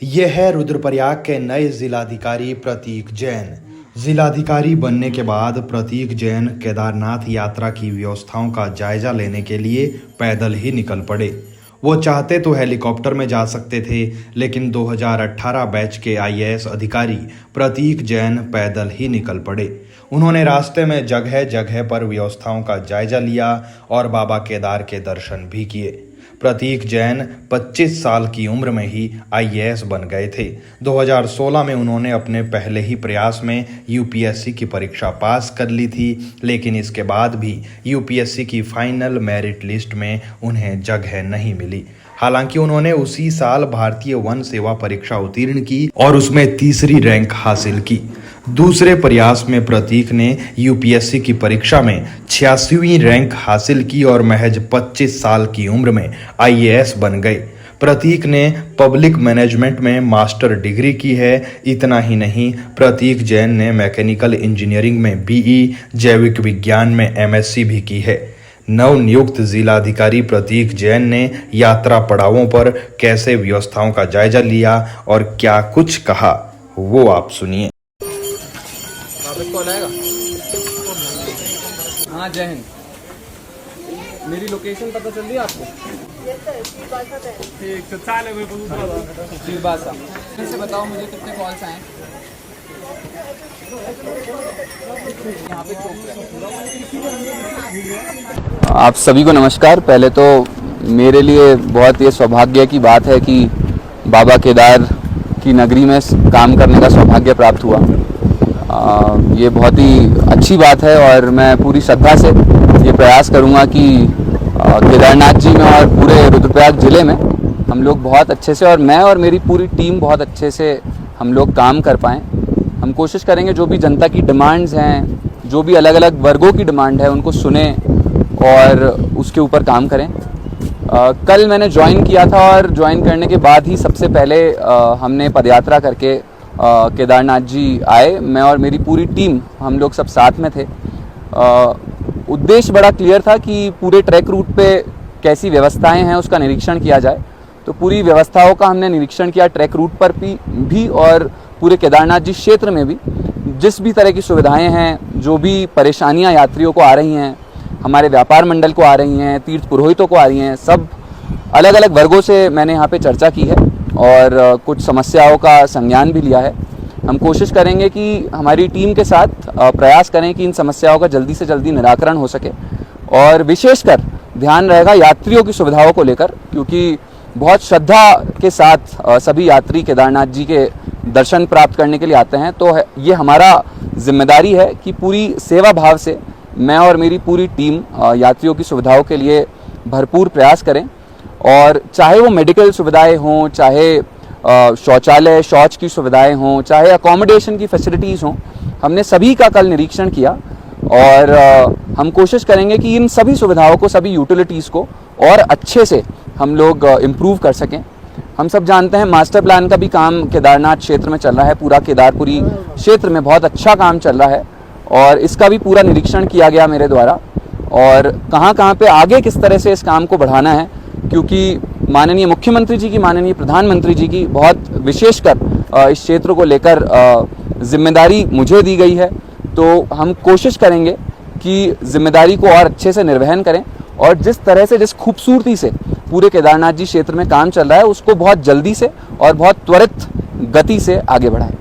ये है रुद्रप्रयाग के नए जिलाधिकारी प्रतीक जैन। जिलाधिकारी बनने के बाद प्रतीक जैन केदारनाथ यात्रा की व्यवस्थाओं का जायजा लेने के लिए पैदल ही निकल पड़े। वो चाहते तो हेलीकॉप्टर में जा सकते थे, लेकिन 2018 बैच के आईएएस अधिकारी प्रतीक जैन पैदल ही निकल पड़े। उन्होंने रास्ते में जगह जगह पर व्यवस्थाओं का जायजा लिया और बाबा केदार के दर्शन भी किए। प्रतीक जैन 25 साल की उम्र में ही आईएएस बन गए थे। 2016 में उन्होंने अपने पहले ही प्रयास में यूपीएससी की परीक्षा पास कर ली थी, लेकिन इसके बाद भी यूपीएससी की फाइनल मेरिट लिस्ट में उन्हें जगह नहीं मिली। हालांकि उन्होंने उसी साल भारतीय वन सेवा परीक्षा उत्तीर्ण की और उसमें तीसरी रैंक हासिल की। दूसरे प्रयास में प्रतीक ने यूपीएससी की परीक्षा में 86वीं रैंक हासिल की और महज 25 साल की उम्र में आईएएस बन गए। प्रतीक ने पब्लिक मैनेजमेंट में मास्टर डिग्री की है। इतना ही नहीं, प्रतीक जैन ने मैकेनिकल इंजीनियरिंग में बीई, जैविक विज्ञान में एमएससी भी की है। नवनियुक्त जिलाधिकारी प्रतीक जैन ने यात्रा पड़ावों पर कैसे व्यवस्थाओं का जायजा लिया और क्या कुछ कहा, वो आप सुनिए। कौन आएगा? हाँ, जय हिंद। मेरी लोकेशन पता चल रही है आपको? ठीक तो चालेल। श्रीबासा से बताओ मुझे कितने कॉल्स आए यहाँ पे। आप सभी को नमस्कार। पहले तो मेरे लिए बहुत ये सौभाग्य की बात है कि बाबा केदार की नगरी में काम करने का सौभाग्य प्राप्त हुआ। ये बहुत ही अच्छी बात है और मैं पूरी श्रद्धा से ये प्रयास करूंगा कि केदारनाथ जी में और पूरे रुद्रप्रयाग ज़िले में हम लोग बहुत अच्छे से, और मैं और मेरी पूरी टीम बहुत अच्छे से हम लोग काम कर पाएँ। हम कोशिश करेंगे जो भी जनता की डिमांड्स हैं, जो भी अलग अलग वर्गों की डिमांड है, उनको सुने और उसके ऊपर काम करें। कल मैंने ज्वाइन किया था और ज्वाइन करने के बाद ही सबसे पहले हमने पदयात्रा करके केदारनाथ जी आए। मैं और मेरी पूरी टीम, हम लोग सब साथ में थे। उद्देश्य बड़ा क्लियर था कि पूरे ट्रैक रूट पे कैसी व्यवस्थाएं हैं उसका निरीक्षण किया जाए। तो पूरी व्यवस्थाओं का हमने निरीक्षण किया, ट्रैक रूट पर भी और पूरे केदारनाथ जी क्षेत्र में भी। जिस भी तरह की सुविधाएं हैं, जो भी परेशानियां यात्रियों को आ रही हैं, हमारे व्यापार मंडल को आ रही हैं, तीर्थ पुरोहितों को आ रही हैं, सब अलग अलग वर्गों से मैंने यहाँ पे चर्चा की है और कुछ समस्याओं का संज्ञान भी लिया है। हम कोशिश करेंगे कि हमारी टीम के साथ प्रयास करें कि इन समस्याओं का जल्दी से जल्दी निराकरण हो सके, और विशेषकर ध्यान रहेगा यात्रियों की सुविधाओं को लेकर, क्योंकि बहुत श्रद्धा के साथ सभी यात्री केदारनाथ जी के दर्शन प्राप्त करने के लिए आते हैं। तो ये हमारा जिम्मेदारी है कि पूरी सेवा भाव से मैं और मेरी पूरी टीम यात्रियों की सुविधाओं के लिए भरपूर प्रयास करें। और चाहे वो मेडिकल सुविधाएं हों, चाहे शौचालय शौच की सुविधाएं हों, चाहे अकोमोडेशन की फैसिलिटीज़ हों, हमने सभी का कल निरीक्षण किया और हम कोशिश करेंगे कि इन सभी सुविधाओं को, सभी यूटिलिटीज़ को और अच्छे से हम लोग इम्प्रूव कर सकें। हम सब जानते हैं मास्टर प्लान का भी काम केदारनाथ क्षेत्र में चल रहा है। पूरा केदारपुरी क्षेत्र में बहुत अच्छा काम चल रहा है और इसका भी पूरा निरीक्षण किया गया मेरे द्वारा, और कहाँ कहाँ पे आगे किस तरह से इस काम को बढ़ाना है, क्योंकि माननीय मुख्यमंत्री जी की, माननीय प्रधानमंत्री जी की बहुत विशेषकर इस क्षेत्र को लेकर जिम्मेदारी मुझे दी गई है। तो हम कोशिश करेंगे कि जिम्मेदारी को और अच्छे से निर्वहन करें और जिस तरह से, जिस खूबसूरती से पूरे केदारनाथ जी क्षेत्र में काम चल रहा है, उसको बहुत जल्दी से और बहुत त्वरित गति से आगे बढ़ाएं।